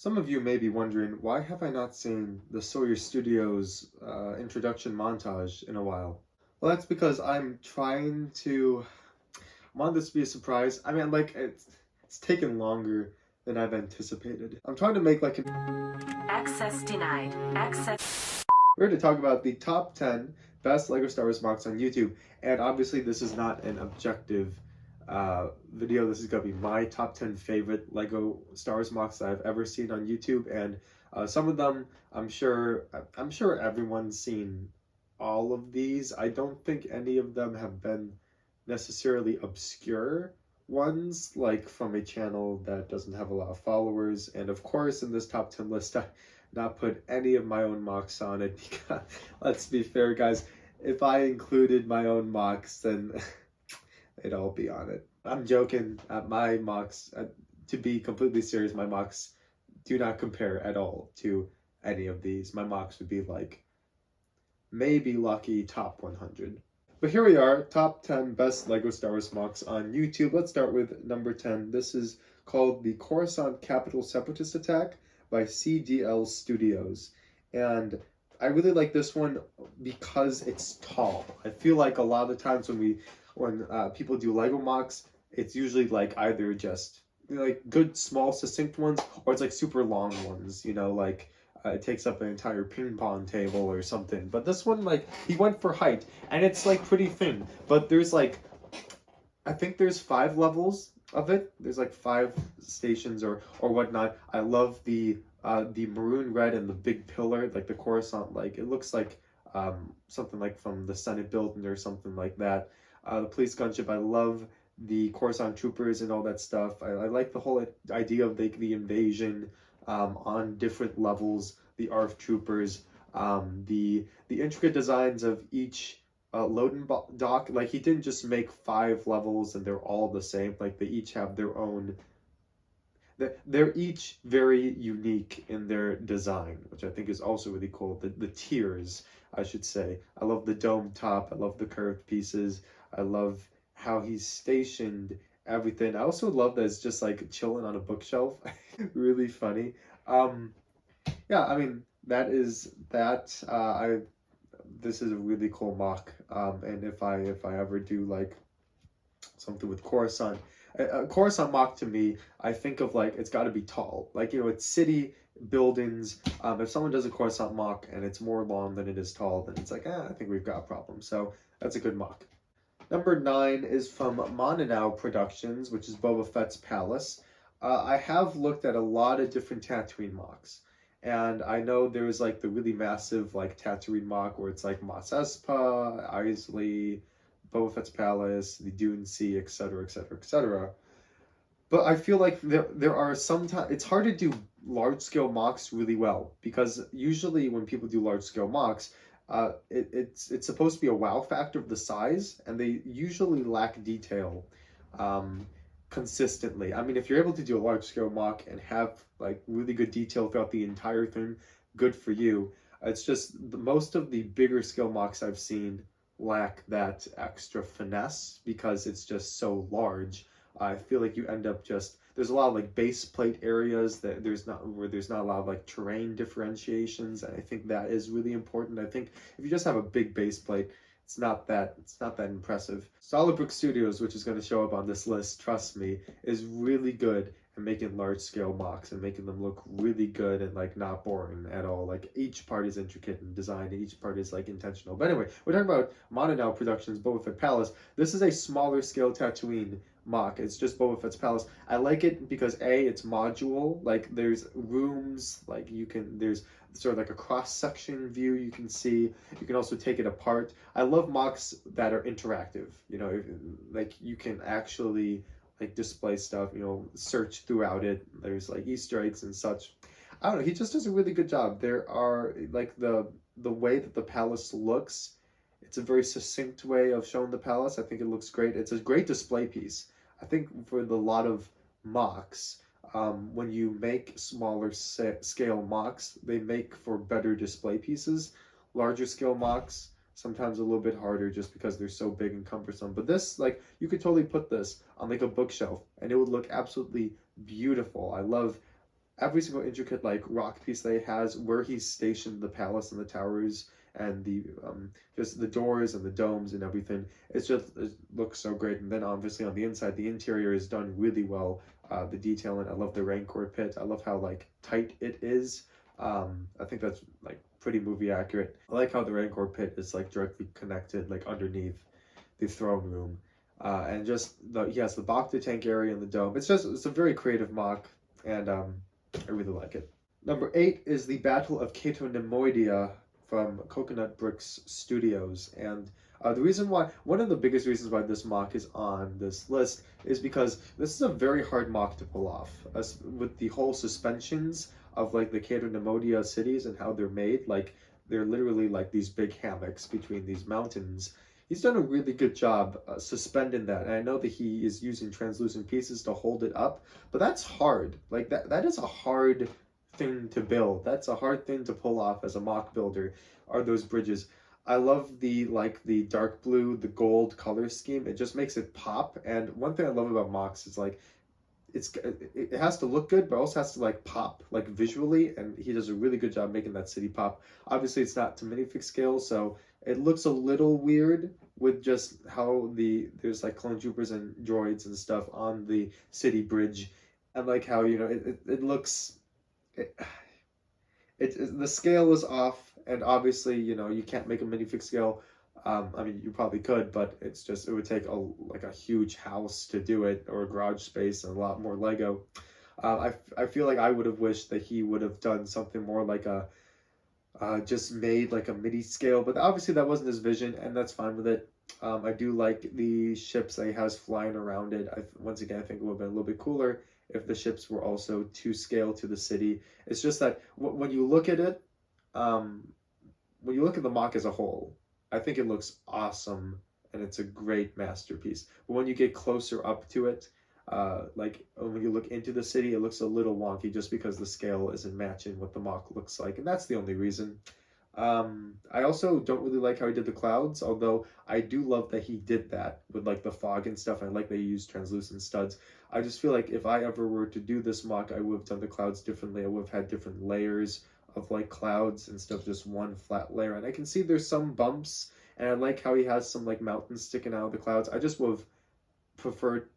Some of you may be wondering, why have I not seen the Sawyer Studios introduction montage in a while? Well, that's because I want this to be a surprise. I mean, like, it's taken longer than I've anticipated. I'm trying to make like an Access denied. Access. We're here to talk about the top 10 best LEGO Star Wars MOCs on YouTube. And obviously this is not an objective video. This is going to be my top 10 favorite LEGO Star Wars MOCs that I've ever seen on YouTube. And some of them, I'm sure everyone's seen all of these. I don't think any of them have been necessarily obscure ones, like from a channel that doesn't have a lot of followers. And of course, in this top 10 list, I not put any of my own MOCs on it because, let's be fair, guys, if I included my own MOCs, then they'd all be on it. I'm joking. My MOCs, to be completely serious, my MOCs do not compare at all to any of these. My MOCs would be like maybe lucky top 100. But here we are, top 10 best LEGO Star Wars MOCs on YouTube. Let's start with number 10. This is called the Coruscant Capital Separatist Attack by CDL Studios. And I really like this one because it's tall. I feel like a lot of the times when people do LEGO MOCs, it's usually like either just like good small succinct ones, or it's like super long ones, you know, like it takes up an entire ping pong table or something. But this one, like, he went for height, and it's like pretty thin, but there's like, I think there's 5 levels of it. There's like 5 stations or whatnot. I love the maroon red and the big pillar, like the Coruscant, like it looks like something like from the Senate building or something like that. The police gunship, I love the Coruscant troopers and all that stuff. I like the whole idea of the invasion on different levels, the ARF troopers, the intricate designs of each loading dock. Like, he didn't just make 5 levels and they're all the same. Like, they each have their own, they're each very unique in their design, which I think is also really cool. The tiers, I should say. I love the dome top. I love the curved pieces. I love how he's stationed everything. I also love that it's just like chilling on a bookshelf. Really funny. Yeah, I mean, that is that. This is a really cool MOC. And if I ever do like something with Coruscant, Coruscant MOC, to me, I think of like, it's got to be tall. Like, you know, it's city buildings. If someone does a Coruscant MOC and it's more long than it is tall, then it's like, I think we've got a problem. So that's a good MOC. Number 9 is from Mononow Productions, which is Boba Fett's palace. I have looked at a lot of different Tatooine MOCs, and I know there was like the really massive like Tatooine MOC where it's like Mos Espa, Isley, Boba Fett's palace, the Dune Sea, etc., etc., etc. But I feel like there are sometimes it's hard to do large scale MOCs really well, because usually when people do large scale MOCs, it's supposed to be a wow factor of the size, and they usually lack detail consistently. I mean, if you're able to do a large scale MOC and have like really good detail throughout the entire thing, good for you. It's just most of the bigger scale MOCs I've seen lack that extra finesse because it's just so large. I feel like you end up just, there's a lot of like base plate areas that there's not a lot of like terrain differentiations, and I think that is really important. I think if you just have a big base plate, it's not that impressive. Solidbrixstudios, which is going to show up on this list, trust me, is really good at making large scale MOCs and making them look really good and like not boring at all. Like, each part is intricate in design, and each part is like intentional. But anyway, we're talking about Mononow Productions Boba Fett Palace. This is a smaller scale Tatooine MOC. It's just Boba Fett's palace. I like it because it's module. Like, there's rooms, like there's sort of like a cross-section view you can see. You can also take it apart. I love MOCs that are interactive, you know, like you can actually like display stuff, you know, search throughout it. There's like Easter eggs and such. I don't know, he just does a really good job. There are like the way that the palace looks, it's a very succinct way of showing the palace. I think it looks great. It's a great display piece. I think for a lot of MOCs, when you make smaller scale MOCs, they make for better display pieces. Larger scale MOCs, sometimes a little bit harder just because they're so big and cumbersome. But this, like, you could totally put this on like a bookshelf and it would look absolutely beautiful. I love every single intricate like rock piece that he has, where he's stationed the palace and the towers and the just the doors and the domes and everything. It looks so great. And then obviously on the inside, the interior is done really well. The detailing, I love the Rancor pit. I love how like tight it is. I think that's like pretty movie accurate. I like how the Rancor pit is like directly connected, like underneath the throne room. And just he has the Bacta tank area in the dome. It's a very creative MOC, and I really like it. Number 8 is the Battle of Cato Nemoidia from Coconut Bricks Studios, and one of the biggest reasons why this MOC is on this list is because this is a very hard MOC to pull off, with the whole suspensions of like the Cato Nemoidia cities and how they're made. Like they're literally like these big hammocks between these mountains. He's done a really good job suspending that, and I know that he is using translucent pieces to hold it up, but that's hard. Like that is a hard thing to build. That's a hard thing to pull off as a MOC builder, are those bridges. I love the dark blue, the gold color scheme. It just makes it pop. And one thing I love about MOCs is like it has to look good, but also has to like pop like visually, and he does a really good job making that city pop. Obviously it's not to minifig scale, so it looks a little weird with just how there's like clone troopers and droids and stuff on the city bridge, and like how it looks the scale is off, and obviously you can't make a minifig scale. I mean, you probably could, but it would take a huge house to do it, or a garage space, and a lot more Lego. I feel like I would have wished that he would have done something more like just made like a mini scale, but obviously that wasn't his vision, and that's fine with it. I do like the ships that he has flying around it. Once again, I think it would have been a little bit cooler if the ships were also to scale to the city. It's just that when you look at it, when you look at the MOC as a whole, I think it looks awesome and it's a great masterpiece. But when you get closer up to it, like when you look into the city, it looks a little wonky just because the scale isn't matching what the MOC looks like, and that's the only reason. I also don't really like how he did the clouds, although I do love that he did that with like the fog and stuff. I like that he used translucent studs. I just feel like if I ever were to do this MOC, I would have done the clouds differently. I would have had different layers of like clouds instead of just one flat layer. And I can see there's some bumps, and I like how he has some like mountains sticking out of the clouds. I just would have preferred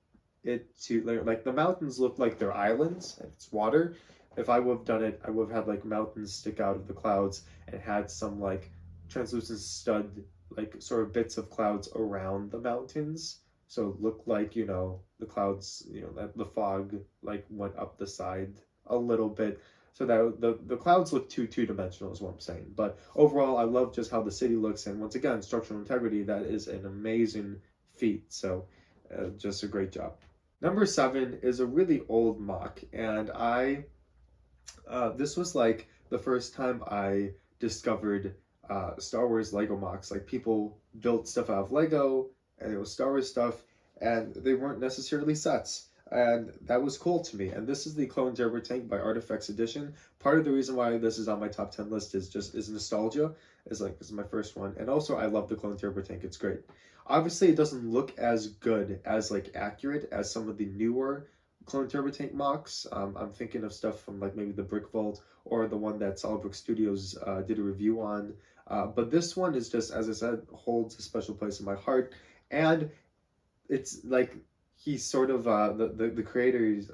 it to like the mountains look like they're islands and it's water. If I would have done it, I would have had like mountains stick out of the clouds and had some like translucent stud, like sort of bits of clouds around the mountains. So it looked like, the clouds, that the fog like went up the side a little bit. So that the clouds look two-dimensional is what I'm saying. But overall, I love just how the city looks. And once again, structural integrity, that is an amazing feat. So just a great job. Number 7 is a really old MOC, and this was like the first time I discovered Star Wars Lego MOCs. Like people built stuff out of Lego, and it was Star Wars stuff, and they weren't necessarily sets. And that was cool to me. And this is the Clone Turbo Tank by Artifex Edition. Part of the reason why this is on my top 10 list is nostalgia. This is my first one, and also I love the Clone Turbo Tank. It's great. Obviously, it doesn't look as good as like accurate as some of the newer Clone Turbo Tank MOCs. I'm thinking of stuff from like maybe the Brick Vault or the one that Solidbrixstudios did a review on. But this one is just, as I said, holds a special place in my heart, and it's like he's sort of the creators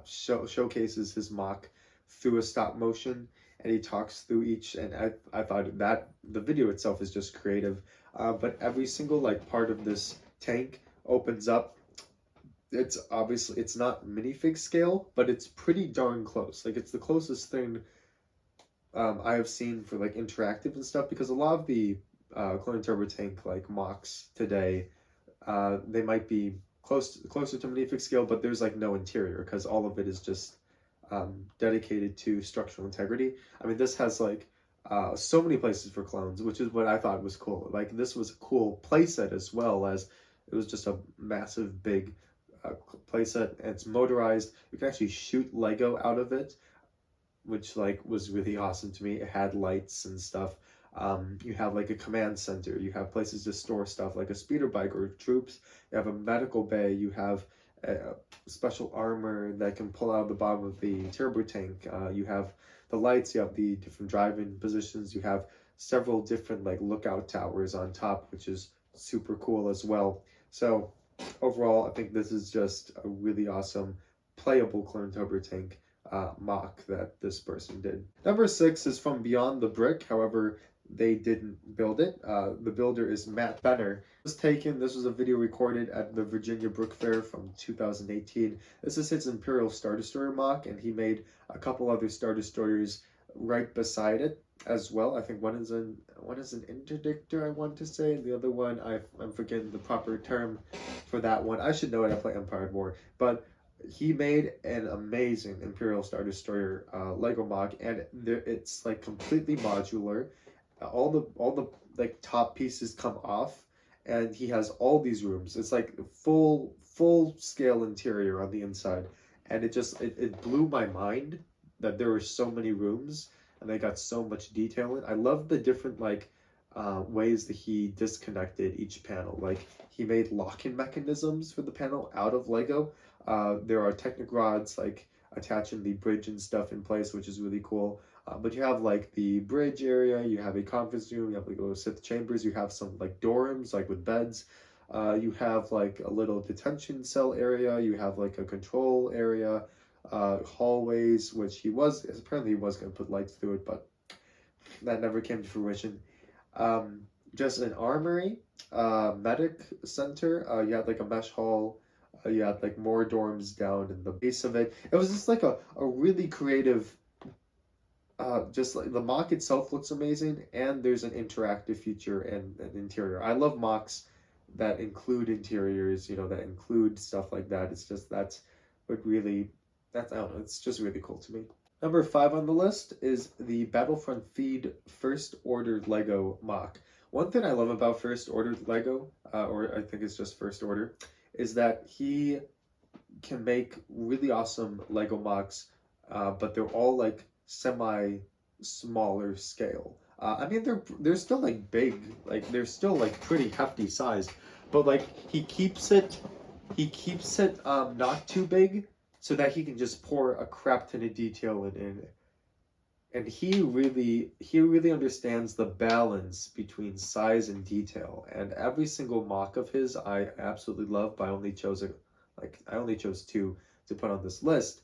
showcases his MOC through a stop motion, and he talks through each, and I thought that the video itself is just creative. But every single like part of this tank opens up. It's obviously, it's not minifig scale, but it's pretty darn close. Like it's the closest thing I have seen for like interactive and stuff, because a lot of the Clone Turbo Tank like MOCs today, they might be closer to minifig scale, but there's like no interior because all of it is just dedicated to structural integrity. I mean, this has like so many places for clones, which is what I thought was cool. Like this was a cool playset, as well as it was just a massive big playset, and it's motorized. You can actually shoot Lego out of it, which like was really awesome to me. It had lights and stuff. You have like a command center. You have places to store stuff like a speeder bike or troops. You have a medical bay. You have special armor that can pull out the bottom of the turbo tank. You have the lights, you have the different driving positions, you have several different like lookout towers on top, which is super cool as well. So overall, I think this is just a really awesome playable clone turbo tank MOC that this person did. Number 6 is from Beyond the Brick. However, they didn't build it. The builder is Matt Benner. This was a video recorded at the Virginia Brook Fair from 2018. This is his Imperial Star Destroyer MOC, and he made a couple other Star Destroyers right beside it as well. I think one is an interdictor, I want to say, and the other one, I'm forgetting the proper term for that one. I should know it, I play Empire more. But he made an amazing Imperial Star Destroyer Lego MOC, and it's like completely modular. All the like top pieces come off, and he has all these rooms. It's like full scale interior on the inside, and it blew my mind that there were so many rooms and they got so much detail in. I love the different like ways that he disconnected each panel. Like he made lock-in mechanisms for the panel out of Lego. There are Technic rods like attaching the bridge and stuff in place, which is really cool. But you have like the bridge area, you have a conference room, you have like little Sith chambers, you have some like dorms like with beds. You have like a little detention cell area, you have like a control area, hallways, which apparently he was going to put lights through it, but that never came to fruition. Just an armory, medic center, you had like a mesh hall, you had like more dorms down in the base of it. It was just like a really creative, just like the MOC itself looks amazing, and there's an interactive feature and an interior. I love MOCs that include interiors, that include stuff like that. It's just I don't know, it's just really cool to me. Number 5 on the list is the Battlefront Feed First Order Lego MOC. One thing I love about First Order Lego, or I think it's just First Order, is that he can make really awesome Lego MOCs, but they're all like smaller scale. I mean, they're still like big, like they're still like pretty hefty sized, but like he keeps it not too big so that he can just pour a crap ton of detail in it. And he really understands the balance between size and detail. And every single MOC of his I absolutely love, but I only chose 2 to put on this list.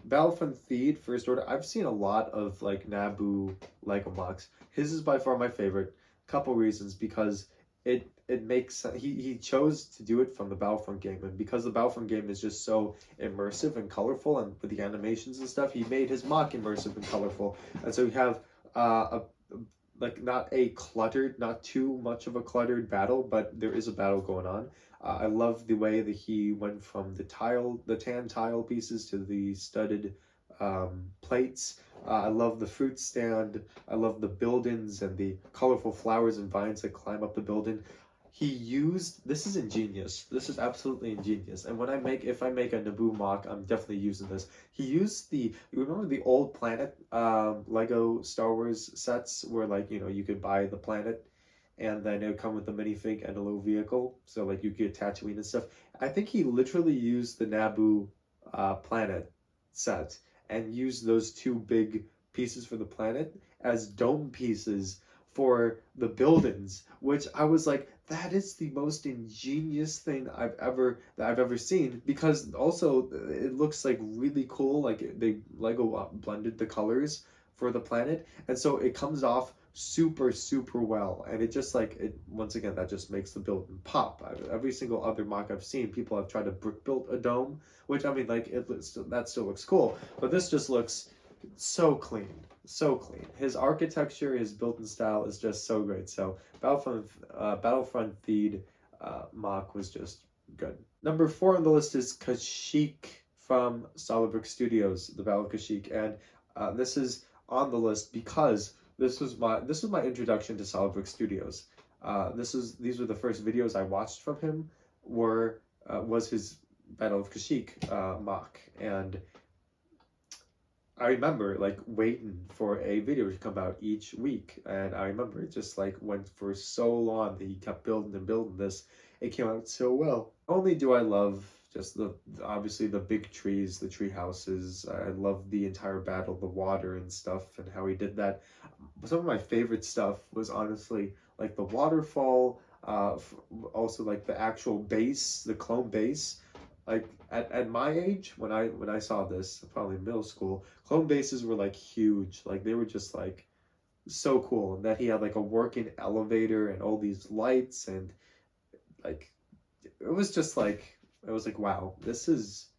Battlefront Feed First Order. I've seen a lot of like Naboo Lego MOCs. His is by far my favorite. Couple reasons: because it makes sense. He chose to do it from the Battlefront game, and because the Battlefront game is just so immersive and colorful, and with the animations and stuff, he made his MOC immersive and colorful. And so you have not too much of a cluttered battle, but there is a battle going on. I love the way that he went from the tan tile pieces to the studded plates. I love the fruit stand. I love the buildings and the colorful flowers and vines that climb up the building. This is ingenious. This is absolutely ingenious. And if I make a Naboo MOC, I'm definitely using this. He used you remember the old planet Lego Star Wars sets where like, you could buy the planet and then it would come with a minifig and a little vehicle. So like you could Tatooine and stuff. I think he literally used the Naboo planet set and used those 2 big pieces for the planet as dome pieces for the buildings, which I was like, that is the most ingenious thing I've ever seen, because also it looks like really cool. Like Lego blended the colors for the planet, and so it comes off super well, and it just once again, that just makes the building pop. Every single other MOC I've seen, people have tried to brick build a dome, which I mean, like that still looks cool, but this just looks so clean. His architecture, his built-in style is just so great. So Battlefront Feed MOC was just good. Number 4 on the list is Kashyyyk from Solidbrixstudios, the Battle of Kashyyyk, and this is on the list because this was my introduction to Solidbrixstudios. These were the first videos I watched from him. Was his Battle of Kashyyyk MOC, and I remember like waiting for a video to come out each week, and I remember it just like went for so long that he kept building this. It came out so well. Not only do I love just obviously the big trees, the tree houses. I love the entire battle, the water and stuff, and how he did that. Some of my favorite stuff was honestly like the waterfall, also like the actual base, the clone base. Like at my age, when I saw this, probably middle school, clone bases were like huge. Like they were just like so cool, and that he had like a working elevator and all these lights, and like it was just like, it was like, wow, this is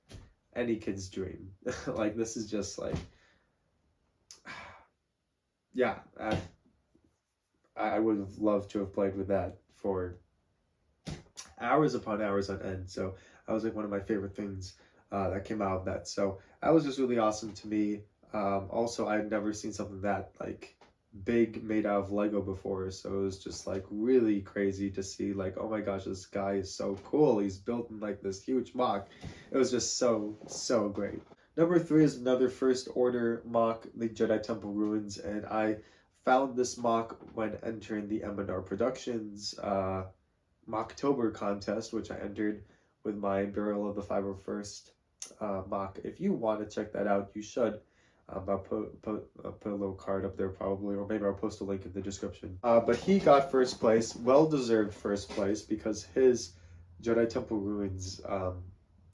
any kid's dream. Like this is just like, yeah, I would have loved to have played with that for hours upon hours on end. So that was like one of my favorite things that came out of that. So that was just really awesome to me. Also, I'd never seen something that like big made out of Lego before, so it was just like really crazy to see, like, oh my gosh, this guy is so cool. He's built in like this huge MOC. It was just so great. Number 3 is another First Order MOC, the Jedi Temple Ruins, and I found this MOC when entering the Mononow Productions Mocktober contest, which I entered with my Imperial of the 501st MOC. If you want to check that out, you should. I'll put a little card up there probably, or maybe I'll post a link in the description. But he got first place, well-deserved first place, because his Jedi Temple Ruins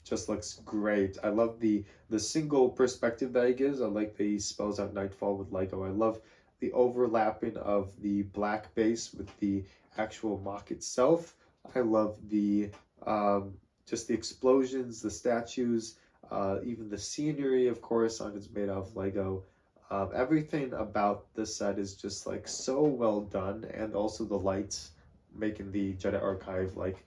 just looks great. I love the single perspective that he gives. I like that he spells out Nightfall with Lego. I love the overlapping of the black base with the actual MOC itself. I love the just the explosions, the statues, even the scenery, of course, on it's made out of Lego. Everything about this set is just like so well done, and also the lights making the Jedi Archive like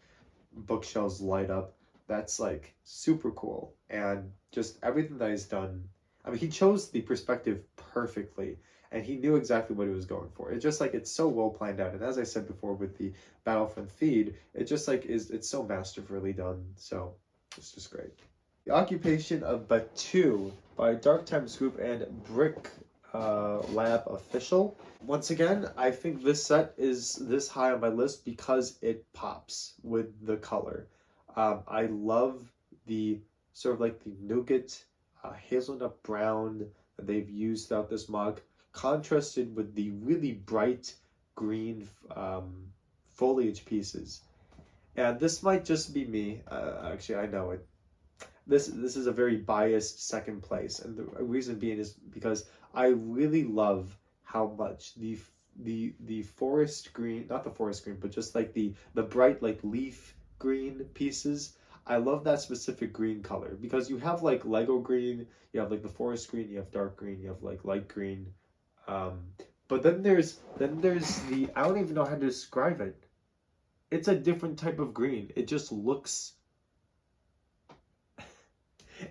bookshelves light up. That's like super cool, and just everything that he's done. I mean, he chose the perspective perfectly, and he knew exactly what he was going for. It's just like it's so well planned out, and as I said before with the Battlefront Feed, it just like it's so masterfully done. So it's just great. The Occupation of Batuu by Dark Times Group and Brick Lab Official. Once again, I think this set is this high on my list because it pops with the color. I love the sort of like the nougat, hazelnut brown that they've used throughout this MOC, contrasted with the really bright green foliage pieces. And this might just be me. Actually, I know it. This is a very biased second place, and the reason being is because I really love how much the forest green, not the forest green, but just like the bright like leaf green pieces. I love that specific green color, because you have like Lego green, you have like the forest green, you have dark green, you have like light green, but then there's the, I don't even know how to describe it. It's a different type of green. It just looks,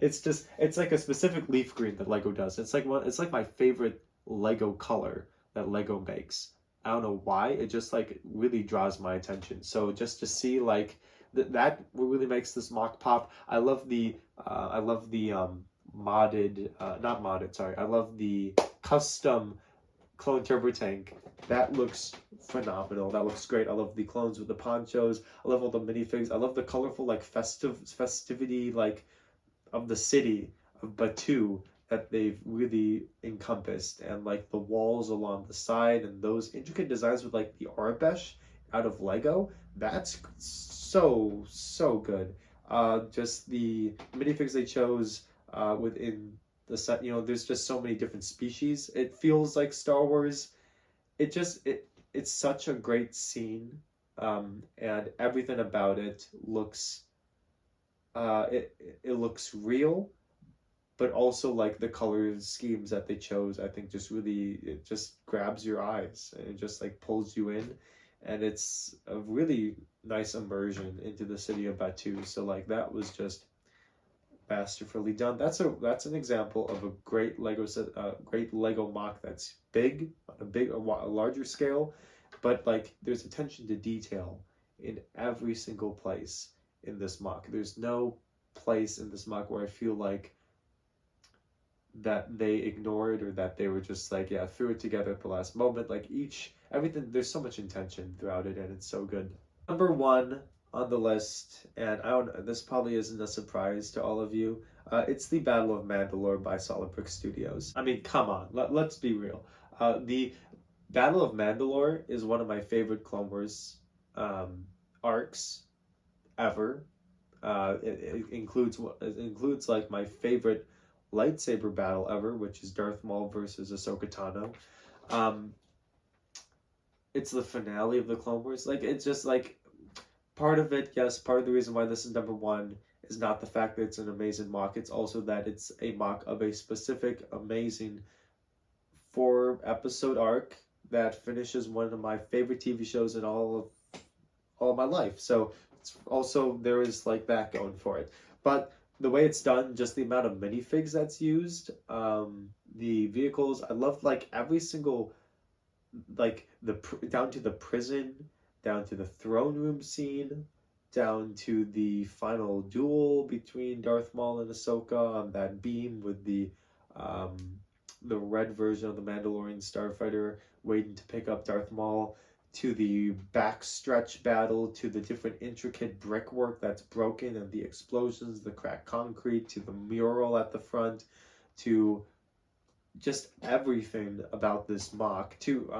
it's like a specific leaf green that Lego does. It's like my favorite Lego color that Lego makes. I don't know why. It just like really draws my attention. So just to see like that really makes this MOC pop. I love the modded, not modded, sorry. I love the custom clone turbo tank. That looks phenomenal. That looks great. I love the clones with the ponchos. I love all the minifigs. I love the colorful like festivity like of the city of Batuu that they've really encompassed, and like the walls along the side and those intricate designs with like the Arabesh out of Lego. That's so good. Just the minifigs they chose within the set, you know, there's just so many different species. It feels like Star Wars. It's such a great scene, and everything about it looks it looks real, but also like the color schemes that they chose, I think just really, it just grabs your eyes and it just like pulls you in, and it's a really nice immersion into the city of Batuu. So like that was just masterfully done. That's an example of a great Lego set, great Lego MOC that's big on a larger scale, but like there's attention to detail in every single place in this MOC. There's no place in this MOC where I feel like that they ignored, or that they were just like, yeah, threw it together at the last moment. Like everything, there's so much intention throughout it, and it's so good. Number 1 on the list, and I don't know, this probably isn't a surprise to all of you. It's the Battle of Mandalore by Solidbrixstudios. I mean, come on, let's be real. The Battle of Mandalore is one of my favorite Clone Wars arcs ever. It includes like my favorite lightsaber battle ever, which is Darth Maul versus Ahsoka Tano. It's the finale of the Clone Wars. Like, it's just like part of it. Yes, part of the reason why this is number one is not the fact that it's an amazing MOC. It's also that it's a MOC of a specific amazing 4-episode arc that finishes one of my favorite TV shows in all of my life. So it's also, there is like that going for it. But the way it's done, just the amount of minifigs that's used, the vehicles, I loved like every single, like down to the prison, down to the throne room scene, down to the final duel between Darth Maul and Ahsoka on that beam with the red version of the Mandalorian starfighter waiting to pick up Darth Maul, to the backstretch battle, to the different intricate brickwork that's broken and the explosions, the cracked concrete, to the mural at the front, to just everything about this MOC, to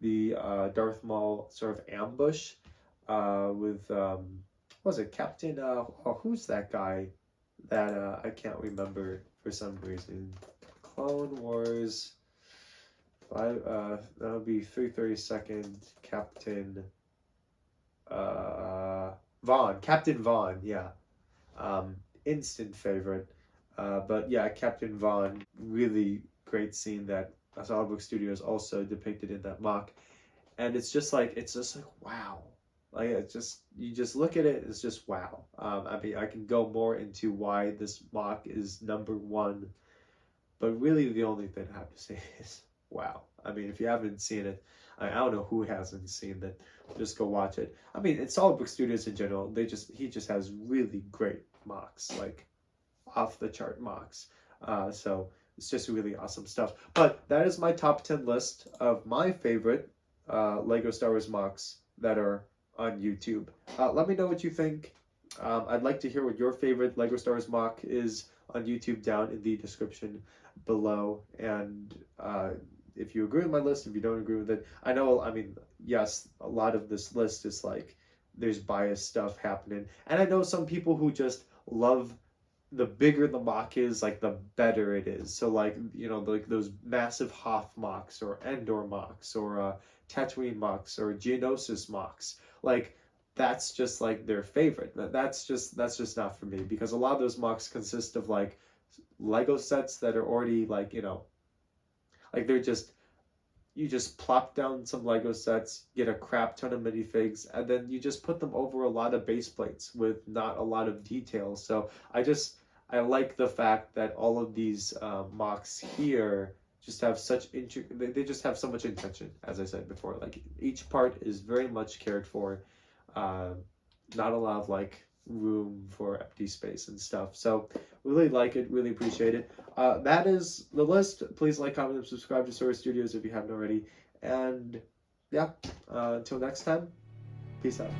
the Darth Maul sort of ambush with what was it, Captain who's that guy that I can't remember for some reason. Clone Wars that would be 332nd Captain Vaughn. Captain Vaughn, yeah. Instant favorite. But yeah, Captain Vaughn, really great scene that Solidbrixstudios also depicted in that MOC. And it's just like wow. Like, it's just, you just look at it, it's just wow. I mean, I can go more into why this MOC is number one, but really the only thing I have to say is wow. I mean, if you haven't seen it, I don't know who hasn't seen it. Just go watch it. I mean, it's Solidbrixstudios in general. He just has really great MOCs, like off the chart MOCs. So it's just really awesome stuff. But that is my top 10 list of my favorite LEGO Star Wars MOCs that are on YouTube. Let me know what you think. I'd like to hear what your favorite LEGO Star Wars MOC is on YouTube down in the description below. And if you agree with my list, if you don't agree with it, I know, I mean, yes, a lot of this list is like, there's biased stuff happening. And I know some people who just love, the bigger the MOC is, like, the better it is. So, like, you know, like those massive Hoth MOCs, or Endor MOCs, or Tatooine MOCs, or Geonosis MOCs. Like, that's just, like, their favorite. That's just not for me, because a lot of those MOCs consist of, like, Lego sets that are already, like, you know, like, they're just, you just plop down some Lego sets, get a crap ton of minifigs, and then you just put them over a lot of base plates with not a lot of detail. So I like the fact that all of these MOCs here just have such they just have so much intention, as I said before. Like, each part is very much cared for, not a lot of like room for empty space and stuff. So really like it, really appreciate it. That is the list. Please like, comment, and subscribe to Star Wars Studios if you haven't already. And yeah, until next time, peace out.